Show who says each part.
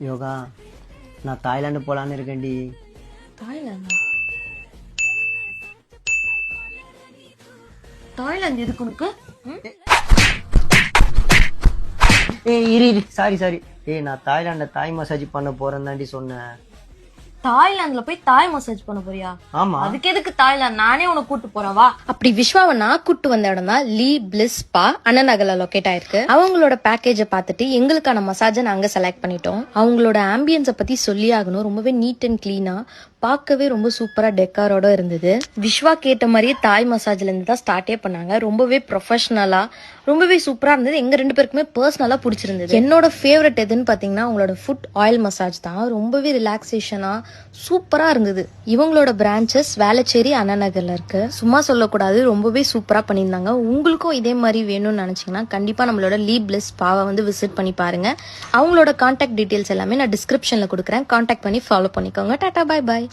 Speaker 1: யோகா நான் தாய்லாந்து போலான்னு இருக்கேன்டி.
Speaker 2: தாய்லாந்தா? தாய்லாந்து எதுக்கு உனக்கு?
Speaker 1: இரு சாரி நான் தாய்லாண்ட தாய் மசாஜ் பண்ண போறேன் தாண்டி சொன்னேன்.
Speaker 2: தாய்லாந்துல போய் தாய் மசாஜ் பண்ண போறியா?
Speaker 1: ஆமா.
Speaker 2: அதுக்கு எதுக்கு தாய்லாந்து? நானே உனக்கு கூட்டு போறேன் வா.
Speaker 3: அப்படி விஸ்வாவை நான் கூட்டு வந்த இடம் தான் லீ பிளிஸ் ஸ்பா, அண்ணா நகர்ல லொகேட் ஆயிருக்கு. அவங்களோட பேக்கேஜை பார்த்துட்டு எங்களுக்கான மசாஜை நாங்க செலக்ட் பண்ணிட்டோம். அவங்களோட ஆம்பியன்ஸை பத்தி சொல்லி ஆகணும். ரொம்பவே நீட் அண்ட் கிளீனா, பார்க்கவே ரொம்ப சூப்பரா டெக்காரோட இருந்தது. விஸ்வா கேட்ட மாதிரியே தாய் மசாஜ்ல இருந்து தான் ஸ்டார்டே பண்ணாங்க. ரொம்பவே ப்ரொஃபஷனலா, ரொம்பவே சூப்பரா இருந்தது. எங்க 2 பேருக்குமே பர்சனலா பிடிச்சிருந்தது. என்னோட ஃபேவரட் எதுன்னு பாத்தீங்கன்னா அவங்களோட ஃபுட் ஆயில் மசாஜ் தான். ரொம்பவே ரிலாக்ஸேஷனா சூப்பரா இருந்தது. இவங்களோட பிரான்ச்சஸ் வேளச்சேரி, அண்ணா நகர்ல இருக்கு. சும்மா சொல்லக்கூடாது, ரொம்பவே சூப்பரா பண்ணியிருந்தாங்க. உங்களுக்கும் இதே மாதிரி வேணும்னு நினைச்சீங்கன்னா கண்டிப்பா நம்மளோட லீ பிளிஸ் ஸ்பாவை வந்து விசிட் பண்ணி பாருங்க. அவங்களோட கான்டாக்ட் டீடைல்ஸ் எல்லாமே நான் டிஸ்கிரிப்ஷன்ல கொடுக்குறேன். கான்டாக்ட் பண்ணி ஃபாலோ பண்ணிக்கோங்க. Tata, bye bye.